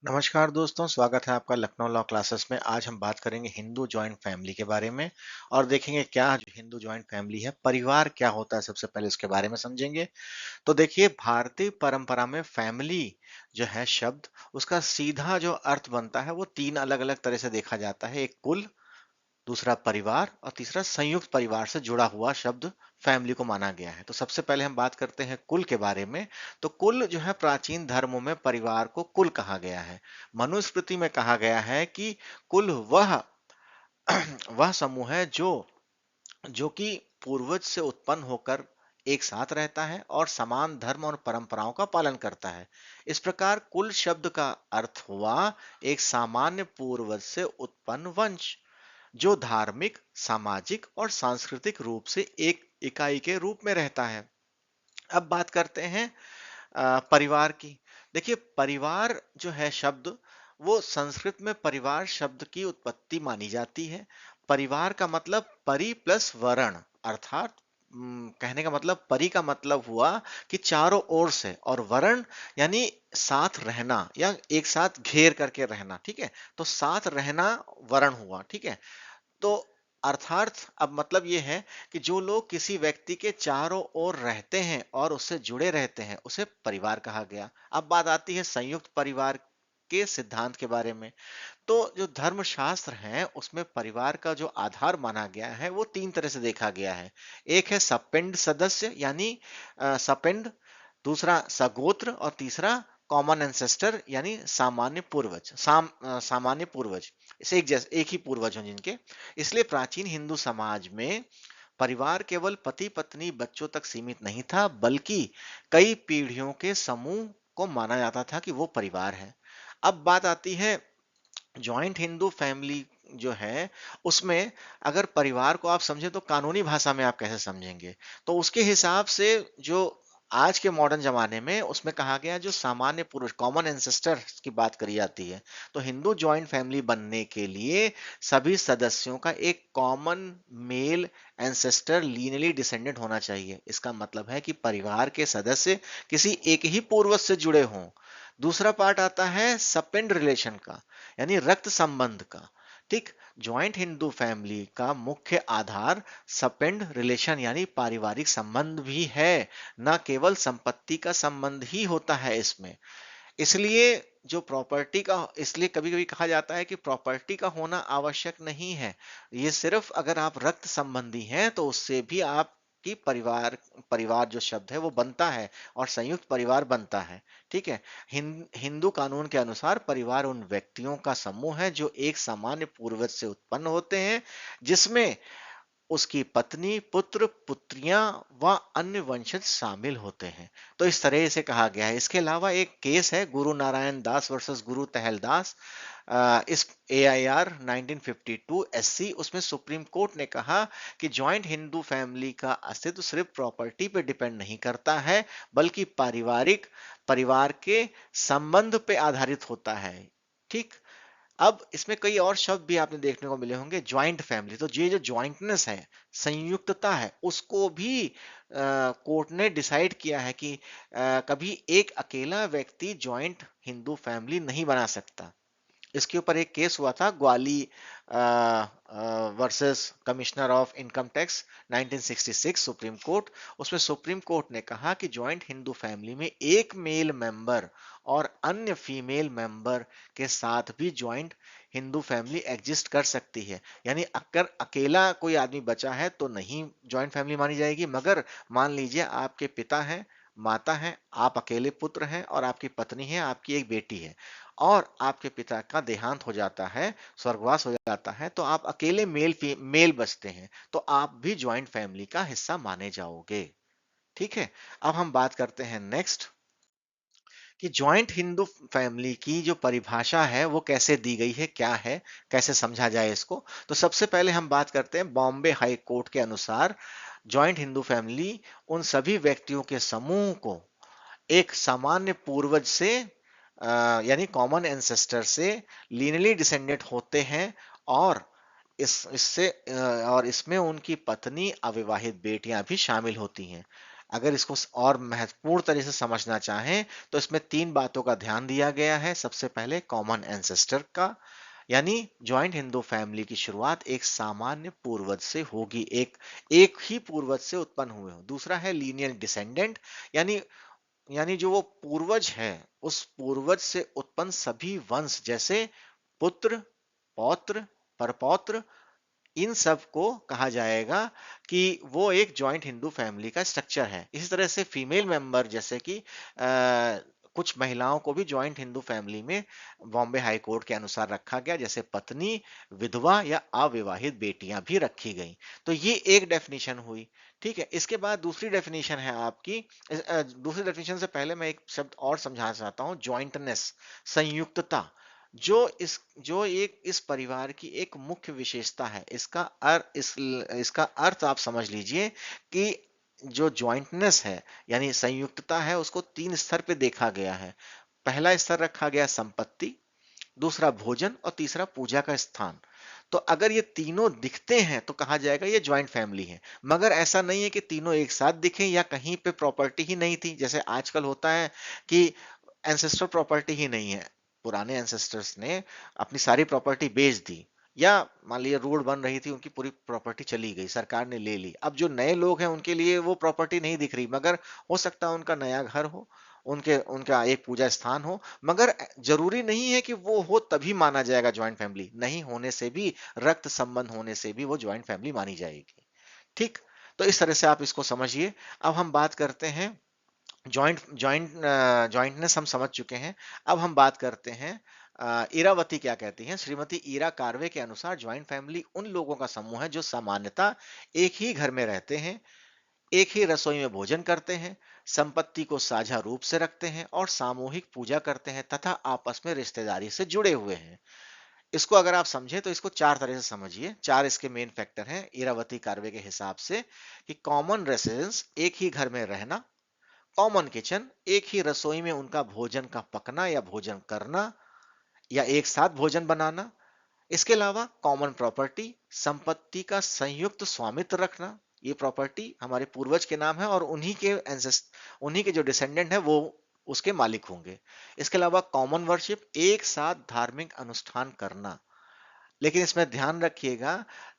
नमस्कार दोस्तों, स्वागत है आपका लखनऊ लॉ क्लासेस में। आज हम बात करेंगे हिंदू जॉइंट फैमिली के बारे में और देखेंगे क्या जो हिंदू जॉइंट फैमिली है, परिवार क्या होता है, सबसे पहले उसके बारे में समझेंगे। तो देखिए, भारतीय परंपरा में फैमिली जो है शब्द, उसका सीधा जो अर्थ बनता है वो तीन अलग-अलग तरह से देखा जाता है। एक कुल, दूसरा परिवार और तीसरा संयुक्त परिवार से जुड़ा हुआ शब्द फैमिली को माना गया है। तो सबसे पहले हम बात करते हैं कुल के बारे में। तो कुल जो है प्राचीन धर्मों में परिवार को कुल कहा गया है। मनुस्मृति में कहा गया है कि कुल वह वह समूह है जो जो कि पूर्वज से उत्पन्न होकर एक साथ रहता है और समान धर्म और परंपराओं का पालन करता है। इस प्रकार कुल शब्द का अर्थ हुआ एक सामान्य पूर्वज से उत्पन्न वंश जो धार्मिक, सामाजिक और सांस्कृतिक रूप से एक इकाई के रूप में रहता है। अब बात करते हैं परिवार की। देखिए, परिवार जो है शब्द, वो संस्कृत में परिवार शब्द की उत्पत्ति मानी जाती है। परिवार का मतलब परि प्लस वर्ण, अर्थात कहने का मतलब परि का मतलब हुआ कि चारों ओर से, और वर्ण यानी साथ रहना या एक साथ घेर करके रहना। ठीक है, तो साथ रहना वर्ण हुआ। ठीक है, तो अर्थात अब मतलब ये है कि जो लोग किसी व्यक्ति के चारों ओर रहते हैं और उससे जुड़े रहते हैं, उसे परिवार कहा गया। अब बात आती है संयुक्त परिवार के सिद्धांत के बारे में। तो जो धर्मशास्त्र हैं उसमें परिवार का जो आधार माना गया है वो तीन तरह से देखा गया है। एक है सपिंड सदस्य यानी सपिंड, दूसरा सगोत्र और तीसरा कॉमन एंसेस्टर यानी सामान्य पूर्वज। सामान्य पूर्वज, इसे एक ही पूर्वज हो जिनके। इसलिए प्राचीन हिंदू समाज में परिवार केवल पति पत्नी बच्चों तक सीमित नहीं था, बल्कि कई पीढ़ियों के समूह को माना जाता था कि वो परिवार है। अब बात आती है जॉइंट हिंदू फैमिली जो है, उसमें अगर परिवार को आप समझे तो कानूनी भाषा में आप कैसे समझेंगे? तो उसके हिसाब से जो आज के मॉडर्न जमाने में उसमें कहा गया, जो सामान्य पुरुष कॉमन एंसेस्टर की बात करी जाती है। तो हिंदू जॉइंट फैमिली बनने के लिए सभी सदस्यों का एक कॉमन मेल एंसेस्टर लीनियली डिसेंडेंट होना चाहिए। इसका मतलब है कि परिवार के सदस्य किसी एक ही पूर्वज से जुड़े हों। दूसरा पार्ट आता है सपेंड रिलेशन का, यानी रक्त संबंध का। ठीक, ज्वाइंट हिंदू फैमिली का मुख्य आधार सपेंड रिलेशन यानी पारिवारिक संबंध भी है, न केवल संपत्ति का संबंध ही होता है इसमें। इसलिए जो प्रॉपर्टी का, इसलिए कभी कभी कहा जाता है कि प्रॉपर्टी का होना आवश्यक नहीं है। ये सिर्फ अगर आप रक्त संबंधी हैं तो उससे भी आपकी परिवार परिवार जो शब्द है वो बनता है और संयुक्त परिवार बनता है। ठीक है, हिंदू कानून के अनुसार परिवार उन व्यक्तियों का समूह है जो एक सामान्य पूर्वज से उत्पन्न होते हैं, जिसमें उसकी पत्नी, पुत्र, पुत्रियां व अन्य वंशज शामिल होते हैं। तो इस तरह से कहा गया है। इसके अलावा एक केस है गुरु नारायण दास वर्सेस गुरु टहलदास, इस AIR 1952 SC, उसमें सुप्रीम कोर्ट ने कहा कि जॉइंट हिंदू फैमिली का अस्तित्व सिर्फ प्रॉपर्टी पे डिपेंड नहीं करता है, बल्कि पारिवारिक परिवार के संबंध पे आधारित होता है। ठीक, अब इसमें कई और शब्द भी आपने देखने को मिले होंगे। ज्वाइंट फैमिली, तो ये जो ज्वाइंटनेस है, संयुक्तता है, उसको भी कोर्ट ने डिसाइड किया है कि कभी एक अकेला व्यक्ति ज्वाइंट हिंदू फैमिली नहीं बना सकता। इसके ऊपर एक केस हुआ था, ग्वाली versus commissioner of income tax 1966 supreme court. उसमें सुप्रीम कोर्ट ने कहा कि जॉइंट हिंदू फैमिली में एक मेल मेंबर और अन्य फीमेल मेंबर के साथ भी जॉइंट हिंदू फैमिली एग्जिस्ट कर सकती है। यानी अगर अकेला कोई आदमी बचा है तो नहीं जॉइंट फैमिली मानी जाएगी, मगर मान लीजिए आपके पिता हैं, माता हैं, आप अकेले पुत्र हैं और आपकी पत्नी है, आपकी एक बेटी है, और आपके पिता का देहांत हो जाता है, स्वर्गवास हो जाता है, तो आप अकेले मेल बचते हैं, तो आप भी ज्वाइंट फैमिली का हिस्सा माने जाओगे। ठीक है, अब हम बात करते हैं नेक्स्ट कि ज्वाइंट हिंदू फैमिली की जो परिभाषा है वो कैसे दी गई है, क्या है, कैसे समझा जाए इसको। तो सबसे पहले हम बात करते हैं बॉम्बे हाई कोर्ट के अनुसार ज्वाइंट हिंदू फैमिली उन सभी व्यक्तियों के समूह को एक सामान्य पूर्वज से यानी कॉमन एंसेस्टर से लीनियली डिसेंडेंट होते हैं, और इससे और इसमें उनकी पत्नी, अविवाहित बेटियां भी शामिल होती हैं। अगर इसको और महत्वपूर्ण तरीके से समझना चाहें तो इसमें तीन बातों का ध्यान दिया गया है। सबसे पहले कॉमन एंसेस्टर का, यानी ज्वाइंट हिंदू फैमिली की शुरुआत एक सामान्य पूर्वज से होगी, एक एक ही पूर्वज से उत्पन्न हुए हो। दूसरा है लीनियर डिसेंडेंट, यानी यानी जो वो पूर्वज है उस पूर्वज से उत्पन्न सभी वंश जैसे पुत्र, पौत्र, परपौत्र, इन सब को कहा जाएगा कि वो एक जॉइंट हिंदू फैमिली का स्ट्रक्चर है। इसी तरह से फीमेल मेंबर जैसे कि कुछ महिलाओं को भी जॉइंट हिंदू फैमिली में बॉम्बे हाई कोर्ट के अनुसार रखा गया, जैसे पत्नी, विधवा या अविवाहित बेटियां भी रखी गई। तो ये एक डेफिनेशन हुई। ठीक है, इसके बाद दूसरी डेफिनेशन है आपकी। दूसरी डेफिनेशन से पहले मैं एक शब्द और समझाना चाहता हूं, ज्वाइंटनेस, संयुक्तता, जो इस परिवार की एक मुख्य विशेषता है। इसका अर्थ आप समझ लीजिए कि जो ज्वाइंटनेस है यानी संयुक्तता है उसको तीन स्तर पे देखा गया है। पहला स्तर रखा गया संपत्ति, दूसरा भोजन और तीसरा पूजा का स्थान। तो अगर ये तीनों दिखते हैं तो कहा जाएगा ये ज्वाइंट फैमिली है। मगर ऐसा नहीं है कि तीनों एक साथ दिखें या कहीं पे प्रॉपर्टी ही नहीं थी, जैसे आजकल होता है कि एंसेस्टर प्रॉपर्टी ही नहीं है। पुराने एंसेस्टर्स ने अपनी सारी प्रॉपर्टी बेच दी, या मान लीजिए रोड बन रही थी, उनकी पूरी प्रॉपर्टी चली गई, सरकार ने ले ली। अब जो नए लोग हैं उनके लिए वो प्रॉपर्टी नहीं दिख रही, मगर हो सकता है उनका नया घर हो, उनके उनका एक पूजा स्थान हो। मगर जरूरी नहीं है कि वो हो तभी माना जाएगा ज्वाइंट फैमिली, नहीं होने से भी, रक्त संबंध होने से भी वो ज्वाइंट फैमिली मानी जाएगी। ठीक, तो इस तरह से आप इसको समझिए। अब हम बात करते हैं जॉइंटनेस हम समझ चुके हैं। अब हम बात करते हैं इरावती क्या कहती हैं। श्रीमती ईरा कार्वे के अनुसार ज्वाइंट फैमिली उन लोगों का समूह है जो सामान्यतः एक ही घर में रहते हैं, एक ही रसोई में भोजन करते हैं, संपत्ति को साझा रूप से रखते हैं और सामूहिक पूजा करते हैं तथा आपस में रिश्तेदारी से जुड़े हुए हैं। इसको अगर आप समझे तो इसको चार तरह से समझिए। चार इसके मेन फैक्टर हैं इरावती कार्वे के हिसाब से, कि कॉमन रेसिडेंस, एक ही घर में रहना, कॉमन किचन, एक ही रसोई में उनका भोजन का पकना या भोजन करना या एक साथ भोजन बनाना। इसके अलावा कॉमन प्रॉपर्टी, संपत्ति का संयुक्त स्वामित्व रखना, ये प्रॉपर्टी हमारे पूर्वज के नाम है और उन्हीं के जो डिसेंडेंट है वो उसके मालिक होंगे। इसके अलावा कॉमन वर्शिप, एक साथ धार्मिक अनुष्ठान करना। लेकिन इसमें ध्यान रखिएगा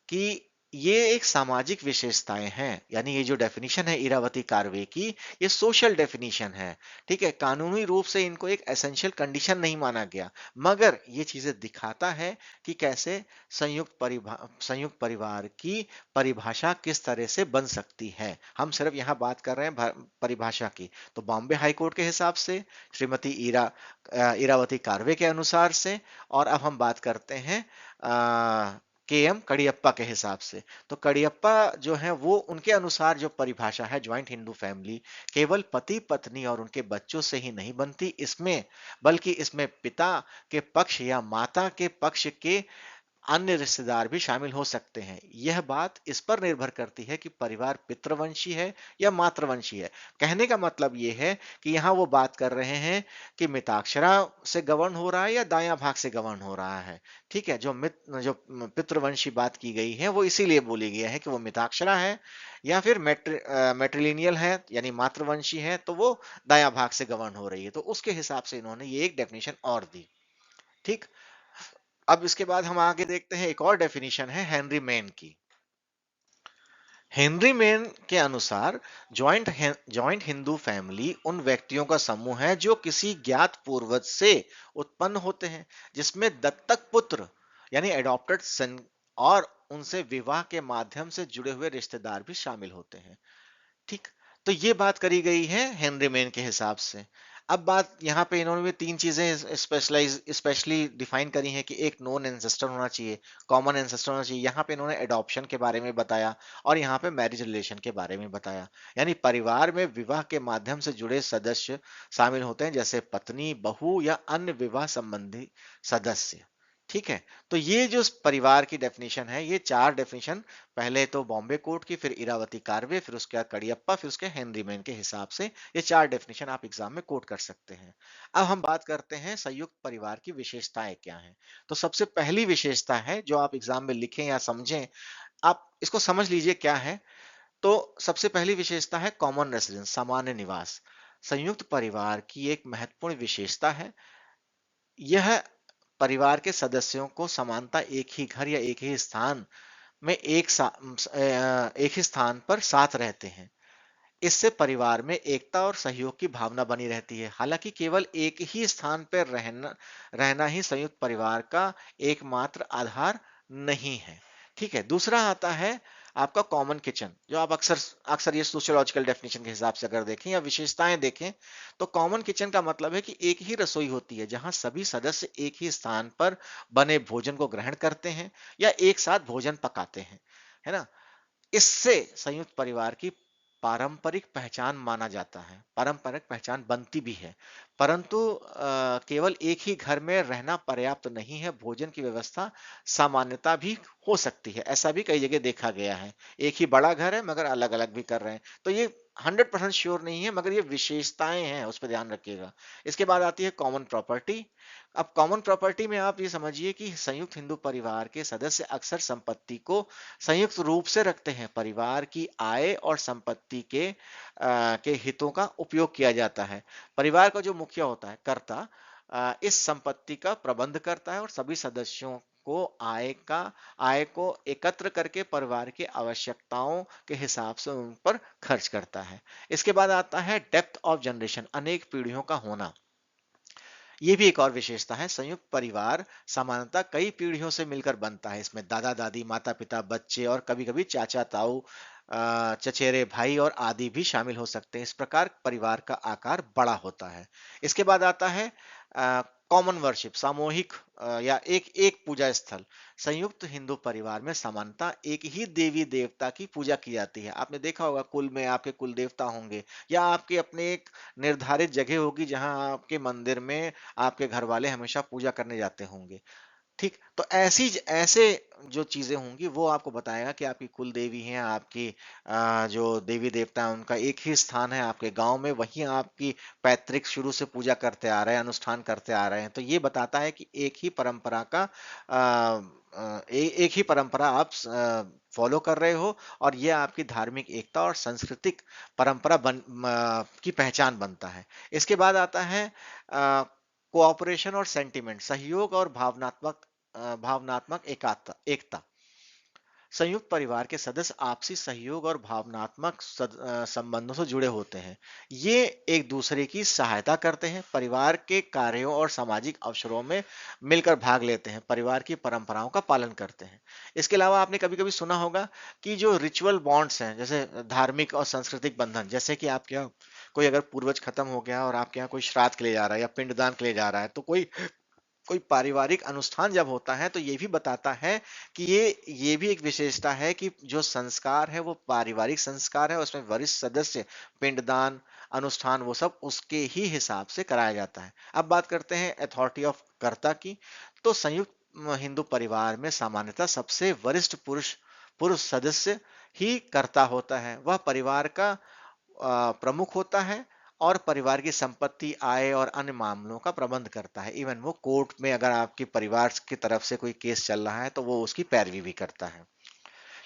कि ये एक सामाजिक विशेषताएं हैं, यानी ये जो डेफिनेशन है इरावती कार्वे की, ये सोशल डेफिनेशन है। ठीक है, कानूनी रूप से इनको एक एसेंशियल कंडीशन नहीं माना गया, मगर ये चीजें दिखाता है कि कैसे संयुक्त परिवार की परिभाषा किस तरह से बन सकती है। हम सिर्फ यहाँ बात कर रहे हैं परिभाषा की। तो बॉम्बे हाई कोर्ट के हिसाब से, श्रीमती इरावती कार्वे के अनुसार से, और अब हम बात करते हैं के एम कड़ियप्पा के हिसाब से। तो कड़ियप्पा जो है वो, उनके अनुसार जो परिभाषा है ज्वाइंट हिंदू फैमिली केवल पति पत्नी और उनके बच्चों से ही नहीं बनती, इसमें बल्कि इसमें पिता के पक्ष या माता के पक्ष के अन्य रिश्तेदार भी शामिल हो सकते हैं। यह बात इस पर निर्भर करती है कि परिवार पितृवंशी है या मातृवंशी है। कहने का मतलब यह है कि यहाँ वो बात कर रहे हैं कि मिताक्षरा से गवर्न हो रहा है या दायां भाग से गवर्न हो रहा है। ठीक है, जो पितृवंशी बात की गई है वो इसीलिए बोली गई है कि वो मिताक्षरा है, या फिर मैट्रिलिनियल है यानी मातृवंशी है तो वो दायां भाग से गवर्न हो रही है। तो उसके हिसाब से इन्होंने ये एक डेफिनेशन और दी। ठीक, अब इसके बाद हम आगे देखते हैं, एक और डेफिनेशन है हेनरी मेन की। हेनरी मेन के अनुसार जॉइंट हिंदू फैमिली उन व्यक्तियों का समूह है जो किसी ज्ञात पूर्वज से उत्पन्न होते हैं, जिसमें दत्तक पुत्र यानी एडॉप्टेड सन और उनसे विवाह के माध्यम से जुड़े हुए रिश्तेदार भी शामिल होते हैं। ठीक, तो ये बात करी गई है हेनरी मेन के हिसाब से। अब बात यहाँ पे इन्होंने भी तीन चीजें स्पेशली डिफाइन करी हैं कि एक नोन एंसेस्टर होना चाहिए, कॉमन एंसेस्टर होना चाहिए। यहाँ पे इन्होंने एडॉप्शन के बारे में बताया और यहाँ पे मैरिज रिलेशन के बारे में बताया। यानी परिवार में विवाह के माध्यम से जुड़े सदस्य शामिल होते हैं, जैसे पत्नी, बहू या अन्य विवाह संबंधी सदस्य। ठीक है, तो ये जो परिवार की डेफिनेशन है, ये चार डेफिनेशन, पहले तो बॉम्बे कोर्ट की, फिर इरावती कार्वे, फिर उसके बाद कड़ियप्पा, फिर उसके हेनरी मैन के हिसाब से, ये चार डेफिनेशन आप एग्जाम में कोट कर सकते हैं। अब हम बात करते हैं संयुक्त परिवार की विशेषताएं क्या हैं। तो सबसे पहली विशेषता है जो आप एग्जाम में लिखें या समझें, आप इसको समझ लीजिए क्या है। तो सबसे पहली विशेषता है कॉमन रेसिडेंस, सामान्य निवास। संयुक्त परिवार की एक महत्वपूर्ण विशेषता है, यह परिवार के सदस्यों को समानता एक ही घर या एक ही स्थान में एक ही स्थान पर साथ रहते हैं। इससे परिवार में एकता और सहयोग की भावना बनी रहती है। हालांकि केवल एक ही स्थान पर रहना रहना ही संयुक्त परिवार का एकमात्र आधार नहीं है। ठीक है, दूसरा आता है आपका कॉमन किचन, जो आप अक्सर अक्सर ये सोशियोलॉजिकल डेफिनेशन के हिसाब से अगर देखें या विशेषताएं देखें, तो कॉमन किचन का मतलब है कि एक ही रसोई होती है जहां सभी सदस्य एक ही स्थान पर बने भोजन को ग्रहण करते हैं या एक साथ भोजन पकाते हैं, है ना। इससे संयुक्त परिवार की पारंपरिक पहचान माना जाता है, पारंपरिक पहचान बनती भी है। परंतु केवल एक ही घर में रहना पर्याप्त नहीं है, भोजन की व्यवस्था सामान्यता भी हो सकती है। ऐसा भी कई जगह देखा गया है, एक ही बड़ा घर है मगर अलग अलग भी कर रहे हैं। तो ये 100% श्योर नहीं है, मगर ये विशेषताएं हैं, उस पर ध्यान रखिएगा। इसके बाद आती है कॉमन प्रॉपर्टी। अब कॉमन प्रॉपर्टी में आप ये समझिए कि संयुक्त हिंदू परिवार के सदस्य अक्सर संपत्ति को संयुक्त रूप से रखते हैं। परिवार की आय और संपत्ति के हितों का उपयोग किया जाता है। परिवार का जो मुखिया होता है, कर्ता, इस संपत्ति का प्रबंध करता है और सभी सदस्यों को आय को एकत्र करके परिवार की आवश्यकताओं के हिसाब से उन पर खर्च करता है। इसके बाद आता है डेप्थ ऑफ जनरेशन, अनेक पीढ़ियों का होना। ये भी एक और विशेषता है। संयुक्त परिवार सामान्यतः कई पीढ़ियों से मिलकर बनता है। इसमें दादा दादी, माता पिता, बच्चे और कभी कभी चाचा ताऊ, चचेरे भाई और आदि भी शामिल हो सकते हैं। इस प्रकार परिवार का आकार बड़ा होता है। इसके बाद आता है कॉमन वर्शिप, सामूहिक या एक एक पूजा स्थल। संयुक्त हिंदू परिवार में समानता एक ही देवी देवता की पूजा की जाती है। आपने देखा होगा कुल में आपके कुल देवता होंगे या आपके अपने एक निर्धारित जगह होगी जहां आपके मंदिर में आपके घर वाले हमेशा पूजा करने जाते होंगे। ठीक, तो ऐसे जो चीजें होंगी वो आपको बताएगा कि आपकी कुल देवी हैं, आपकी जो देवी देवता है उनका एक ही स्थान है आपके गांव में, वहीं आपकी पैतृक शुरू से पूजा करते आ रहे हैं, अनुष्ठान करते आ रहे हैं। तो ये बताता है कि एक ही परंपरा का एक ही परंपरा आप फॉलो कर रहे हो, और ये आपकी धार्मिक एकता और सांस्कृतिक परंपरा की पहचान बनता है। इसके बाद आता है कोऑपरेशन और सेंटिमेंट, सहयोग और भावनात्मक एकता। संयुक्त परिवार के सदस्य आपसी सहयोग और भावनात्मक संबंधों से जुड़े होते हैं। ये एक दूसरे की सहायता करते हैं, परिवार के कार्यों और सामाजिक अवसरों में मिलकर भाग लेते हैं, परिवार की परंपराओं का पालन करते हैं। इसके अलावा आपने कभी कभी सुना होगा कि जो रिचुअल बॉन्ड्स हैं, जैसे धार्मिक और सांस्कृतिक बंधन, जैसे कि आपके यहाँ कोई अगर पूर्वज खत्म हो गया और आपके यहाँ कोई श्राद्ध के लिए जा रहा है या पिंडदान के लिए जा रहा है, तो कोई कोई पारिवारिक अनुष्ठान जब होता है तो ये भी बताता है कि ये भी एक विशेषता है कि जो संस्कार है वो पारिवारिक संस्कार है, उसमें वरिष्ठ सदस्य, पिंडदान, अनुष्ठान, वो सब उसके ही हिसाब से कराया जाता है। अब बात करते हैं अथॉरिटी ऑफ कर्ता की। तो संयुक्त हिंदू परिवार में सामान्यतः सबसे वरिष्ठ पुरुष पुरुष सदस्य ही कर्ता होता है। वह परिवार का प्रमुख होता है और परिवार की संपत्ति, आय और अन्य मामलों का प्रबंध करता है। इवन वो कोर्ट में अगर आपके परिवार की तरफ से कोई केस चल रहा है तो वो उसकी पैरवी भी करता है।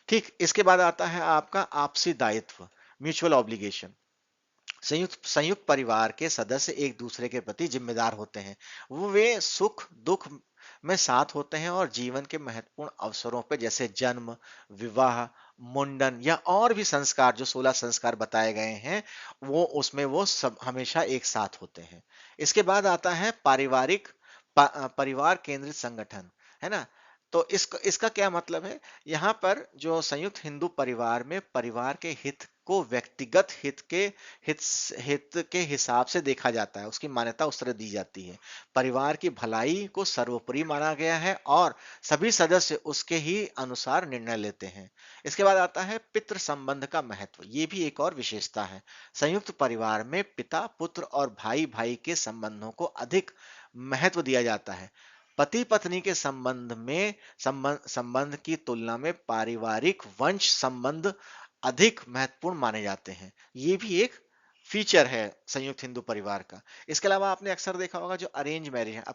ठीक, इसके बाद आता है आपका आपसी दायित्व, म्यूचुअल ऑब्लिगेशन। संयुक्त संयुक्त परिवार के सदस्य एक दूसरे के प्रति जिम्मेदार होते हैं। वो वे सुख दुख में साथ होते हैं और जीवन के महत्वपूर्ण अवसरों पे, जैसे जन्म, विवाह, मुंडन या और भी संस्कार, जो 16 संस्कार बताए गए हैं, वो उसमें वो सब हमेशा एक साथ होते हैं। इसके बाद आता है परिवार केंद्रित संगठन, है ना। तो इसका क्या मतलब है? यहाँ पर जो संयुक्त हिंदू परिवार में परिवार के हित को व्यक्तिगत हित हित के हिसाब से देखा जाता है, उसकी मान्यता उस तरह दी जाती है। परिवार की भलाई को सर्वोपरि माना गया है और सभी सदस्य उसके ही अनुसार निर्णय लेते हैं। इसके बाद आता है पितृ संबंध का महत्व। ये भी एक और विशेषता है। संयुक्त परिवार में पिता पुत्र और भाई भाई के संबंधों को अधिक महत्व दिया जाता है। पति पत्नी के संबंध की तुलना में पारिवारिक वंश संबंध अधिक महत्वपूर्ण माने जाते हैं। ये भी एक फीचर है संयुक्त हिंदू परिवार का। इसके अलावा आपने अक्सर देखा होगा जो अरेंज मैरिज है, अब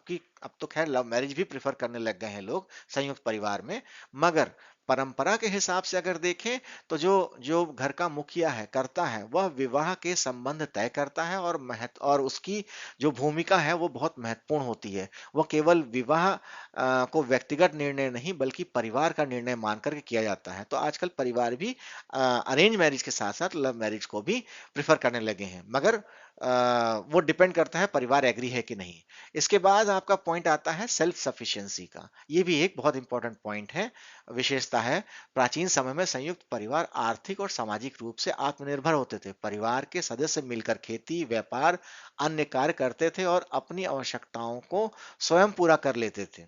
तो खैर लव मैरिज भी प्रेफर करने लग गए हैं लोग संयुक्त परिवार में, मगर परंपरा के हिसाब से अगर देखें तो जो जो घर का मुखिया है करता है वह विवाह के संबंध तय करता है, और उसकी जो भूमिका है वो बहुत महत्वपूर्ण होती है। वह केवल विवाह को व्यक्तिगत निर्णय नहीं बल्कि परिवार का निर्णय मान करके किया जाता है। तो आजकल परिवार भी अरेंज मैरिज के साथ साथ लव मैरिज को भी प्रेफर करने लगे हैं, मगर वो डिपेंड करता है परिवार एग्री है कि नहीं। इसके बाद आपका पॉइंट आता है सेल्फ सफिशिएंसी का। ये भी एक बहुत इंपॉर्टेंट पॉइंट है, विशेषता है। प्राचीन समय में संयुक्त परिवार आर्थिक और सामाजिक रूप से आत्मनिर्भर होते थे। परिवार के सदस्य मिलकर खेती, व्यापार, अन्य कार्य करते थे और अपनी आवश्यकताओं को स्वयं पूरा कर लेते थे।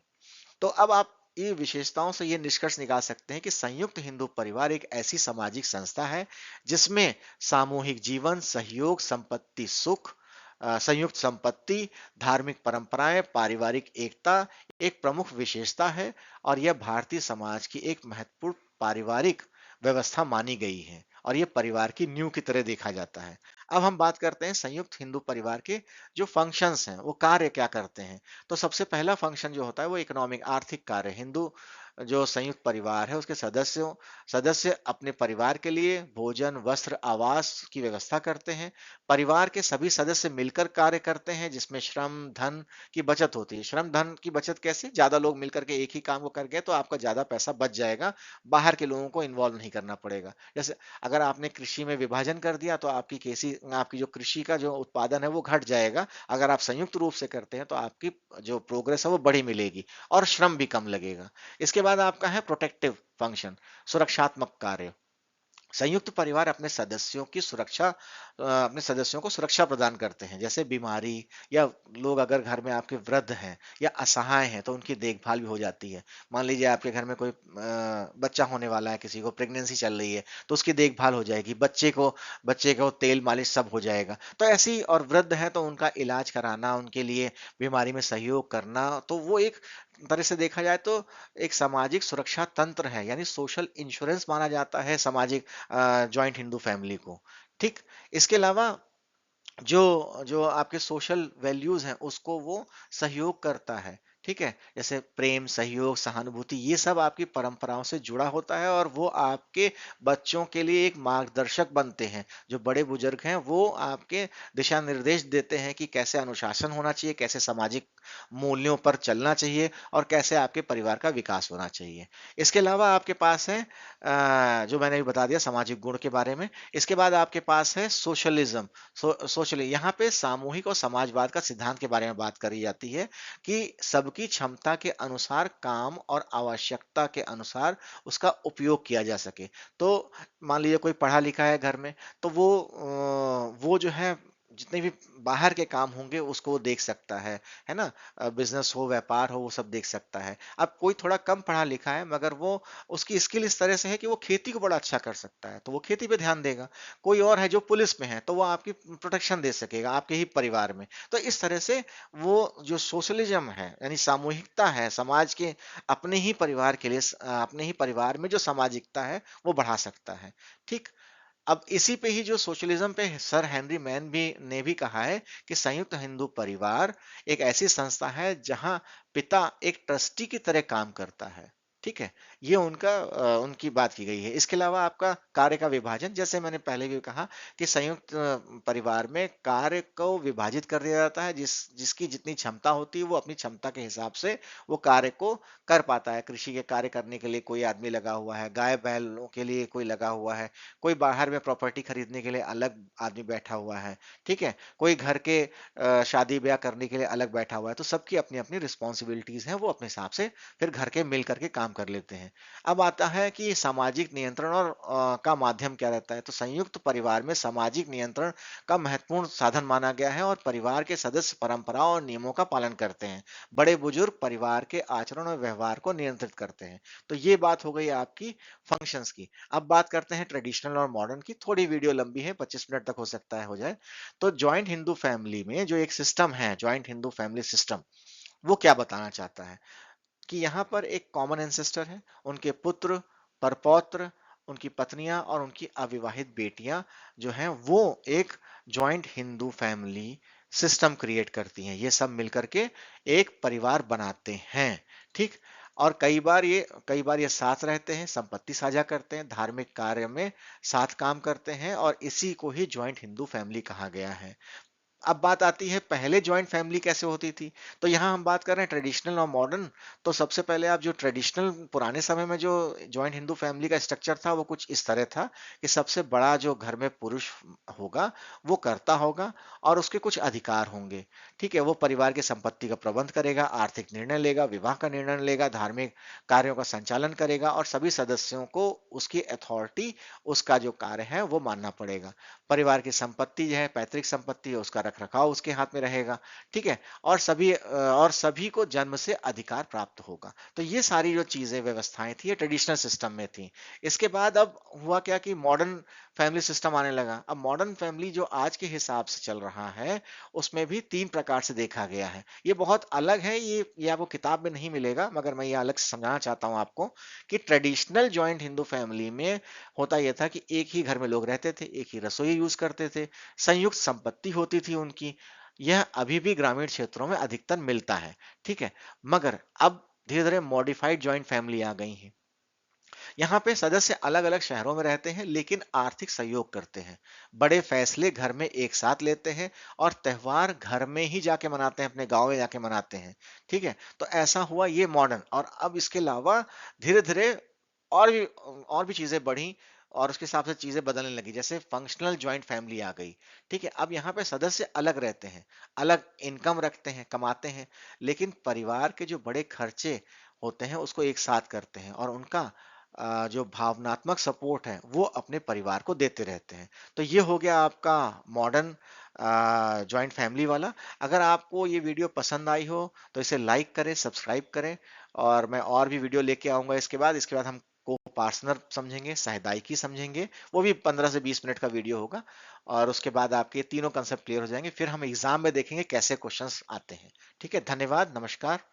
तो अब आप ये विशेषताओं से ये निष्कर्ष निकाल सकते हैं कि संयुक्त हिंदू परिवार एक ऐसी सामाजिक संस्था है जिसमें सामूहिक जीवन, सहयोग, संपत्ति सुख, संयुक्त संपत्ति, धार्मिक परंपराएं, पारिवारिक एकता एक प्रमुख विशेषता है, और यह भारतीय समाज की एक महत्वपूर्ण पारिवारिक व्यवस्था मानी गई है, और यह परिवार की नींव की तरह देखा जाता है। अब हम बात करते हैं संयुक्त हिंदू परिवार के जो फंक्शंस हैं, वो कार्य क्या करते हैं। तो सबसे पहला फंक्शन जो होता है वो इकोनॉमिक, आर्थिक कार्य। हिंदू जो संयुक्त परिवार है उसके सदस्य अपने परिवार के लिए भोजन, वस्त्र, आवास की व्यवस्था करते हैं। परिवार के सभी सदस्य मिलकर कार्य करते हैं जिसमें श्रम धन की बचत होती है। श्रम धन की बचत कैसे? ज्यादा लोग मिलकर के एक ही काम को कर गए तो आपका ज्यादा पैसा बच जाएगा, बाहर के लोगों को इन्वॉल्व नहीं करना पड़ेगा। जैसे अगर आपने कृषि में विभाजन कर दिया तो आपकी जो कृषि का जो उत्पादन है वो घट जाएगा। अगर आप संयुक्त रूप से करते हैं तो आपकी जो प्रोग्रेस है वो बड़ी मिलेगी और श्रम भी कम लगेगा। इसके बाद आपका है प्रोटेक्टिव फंक्शन, सुरक्षात्मक कार्य। संयुक्त परिवार अपने सदस्यों को सुरक्षा प्रदान करते हैं, जैसे बीमारी या लोग अगर घर में आपके वृद्ध हैं या असहाय हैं तो उनकी देखभाल भी हो जाती है। मान लीजिए आपके घर में कोई बच्चा होने वाला है, किसी को प्रेगनेंसी चल रही है तो उसकी देखभाल हो जाएगी, बच्चे को तेल मालिश सब हो जाएगा। तो ऐसी, और वृद्ध है तो उनका इलाज कराना, उनके लिए बीमारी में सहयोग करना, तो वो एक तरह से देखा जाए तो एक सामाजिक सुरक्षा तंत्र है, यानी सोशल इंश्योरेंस माना जाता है सामाजिक जॉइंट हिंदू फैमिली को। ठीक। इसके अलावा जो जो आपके सोशल वैल्यूज हैं उसको वो सहयोग करता है। ठीक है, जैसे प्रेम, सहयोग, सहानुभूति, ये सब आपकी परंपराओं से जुड़ा होता है और वो आपके बच्चों के लिए एक मार्गदर्शक बनते हैं। जो बड़े बुजुर्ग हैं वो आपके दिशा निर्देश देते हैं कि कैसे अनुशासन होना चाहिए, कैसे सामाजिक मूल्यों पर चलना चाहिए और कैसे आपके परिवार का विकास होना चाहिए। इसके अलावा आपके पास है जो मैंने भी बता दिया सामाजिक गुण के बारे में। इसके बाद आपके पास है सोशलिज्म। सोशली यहाँ पे सामूहिक और समाजवाद का सिद्धांत के बारे में बात करी जाती है कि सबकी क्षमता के अनुसार काम और आवश्यकता के अनुसार उसका उपयोग किया जा सके। तो मान लीजिए कोई पढ़ा लिखा है घर में, तो वो जो है जितने भी बाहर के काम होंगे उसको वो देख सकता है ना। बिजनेस हो, व्यापार हो, वो सब देख सकता है। अब कोई थोड़ा कम पढ़ा लिखा है मगर वो उसकी स्किल इस तरह से है कि वो खेती को बड़ा अच्छा कर सकता है तो वो खेती पे ध्यान देगा। कोई और है जो पुलिस में है तो वो आपकी प्रोटेक्शन दे सकेगा आपके ही परिवार में। तो इस तरह से वो जो सोशलिज्म है यानी सामूहिकता है समाज के, अपने ही परिवार के लिए अपने ही परिवार में जो सामाजिकता है वो बढ़ा सकता है। ठीक। अब इसी पे ही जो सोशलिज्म पे सर हेनरी मैन भी ने भी कहा है कि संयुक्त हिंदू परिवार एक ऐसी संस्था है जहां पिता एक ट्रस्टी की तरह काम करता है। ठीक है, ये उनकी बात की गई है। इसके अलावा आपका कार्य का विभाजन, जैसे मैंने पहले भी कहा कि संयुक्त परिवार में कार्य को विभाजित कर दिया जाता है। जिसकी जितनी क्षमता होती है वो अपनी क्षमता के हिसाब से वो कार्य को कर पाता है। कृषि के कार्य करने के लिए कोई आदमी लगा हुआ है, गाय बैलों के लिए कोई लगा हुआ है, कोई बाहर में प्रॉपर्टी खरीदने के लिए अलग आदमी बैठा हुआ है। ठीक है, कोई घर के शादी ब्याह करने के लिए अलग बैठा हुआ है। तो सबकी अपनी अपनी रिस्पॉन्सिबिलिटीज हैं, वो अपने हिसाब से फिर घर के मिल करके काम कर लेते हैं। अब आता है कि सामाजिक नियंत्रण और का माध्यम क्या रहता है। तो संयुक्त परिवार में सामाजिक नियंत्रण का महत्वपूर्ण साधन माना गया है और परिवार के सदस्य परंपराओं और नियमों का पालन करते हैं। बड़े बुजुर्ग परिवार के आचरण और व्यवहार को नियंत्रित करते हैं। तो ये बात हो गई आपकी फंक्शंस की। अब बात करते हैं ट्रेडिशनल और मॉडर्न की। थोड़ी वीडियो लंबी है, 25 मिनट तक हो सकता है हो जाए। तो जॉइंट हिंदू फैमिली में जो एक सिस्टम है, जॉइंट हिंदू फैमिली सिस्टम, वो क्या बताना चाहता है कि यहाँ पर एक कॉमन एंसेस्टर है, उनके पुत्र, परपौत्र, उनकी पत्नियां और उनकी अविवाहित बेटियां जो हैं वो एक joint Hindu family system create करती हैं। ये सब मिलकर के एक परिवार बनाते हैं। ठीक। और कई बार ये साथ रहते हैं, संपत्ति साझा करते हैं, धार्मिक कार्य में साथ काम करते हैं, और इसी को ही ज्वाइंट हिंदू फैमिली कहा गया है। अब बात आती है पहले ज्वाइंट फैमिली कैसे होती थी। तो यहाँ हम बात कर रहे हैं ट्रेडिशनल और मॉडर्न। तो सबसे पहले आप जो ट्रेडिशनल पुराने समय में जो ज्वाइंट हिंदू फैमिली का स्ट्रक्चर था वो कुछ इस तरह था कि सबसे बड़ा जो घर में पुरुष होगा वो करता होगा और उसके कुछ अधिकार होंगे। ठीक है, वो परिवार की संपत्ति का प्रबंध करेगा, आर्थिक निर्णय लेगा, विवाह का निर्णय लेगा, धार्मिक कार्यों का संचालन करेगा, और सभी सदस्यों को उसकी अथॉरिटी, उसका जो कार्य है वो मानना पड़ेगा। परिवार की संपत्ति जो है, पैतृक संपत्ति है, उसका रख रखाव उसके हाथ में रहेगा। ठीक है, और सभी को जन्म से अधिकार प्राप्त होगा। तो ये सारी जो चीजें व्यवस्थाएं थी ये ट्रेडिशनल सिस्टम में थी। इसके बाद अब हुआ क्या कि मॉडर्न फैमिली सिस्टम आने लगा। अब मॉडर्न फैमिली जो आज के हिसाब से चल रहा है उसमें भी तीन प्रकार से देखा गया है। ये बहुत अलग है, ये आपको किताब में नहीं मिलेगा, मगर मैं ये अलग से समझाना चाहता हूँ आपको कि ट्रेडिशनल जॉइंट हिंदू फैमिली में होता यह था कि एक ही घर में लोग रहते थे, एक ही रसोई यूज करते थे, संयुक्त संपत्ति होती थी उनकी। यह अभी भी ग्रामीण क्षेत्रों में अधिकतर मिलता है। ठीक है, मगर अब धीरे धीरे मॉडिफाइड जॉइंट फैमिली आ गई है। यहाँ पे सदस्य अलग अलग शहरों में रहते हैं लेकिन आर्थिक सहयोग करते हैं, बड़े फैसले घर में एक साथ लेते हैं, और त्योहार घर में ही जाके मनाते हैं, अपने गांव में जाके मनाते हैं। ठीक है, तो ऐसा हुआ ये मॉडर्न। और अब इसके अलावा धीरे धीरे और भी चीजें बढ़ी, और उसके हिसाब से चीजें बदलने लगी, जैसे फंक्शनल ज्वाइंट फैमिली आ गई। ठीक है, अब यहाँ पे सदस्य अलग रहते हैं, अलग इनकम रखते हैं, कमाते हैं, लेकिन परिवार के जो बड़े खर्चे होते हैं उसको एक साथ करते हैं, और उनका जो भावनात्मक सपोर्ट है वो अपने परिवार को देते रहते हैं। तो ये हो गया आपका मॉडर्न जॉइंट फैमिली वाला। अगर आपको ये वीडियो पसंद आई हो तो इसे लाइक करें, सब्सक्राइब करें, और मैं और भी वीडियो लेके आऊंगा इसके बाद हम को पार्टनर समझेंगे, सहायदायकी समझेंगे, वो भी 15 से 20 मिनट का वीडियो होगा। और उसके बाद आपके तीनों कंसेप्ट क्लियर हो जाएंगे, फिर हम एग्जाम में देखेंगे कैसे क्वेश्चंस आते हैं। ठीक है, धन्यवाद, नमस्कार।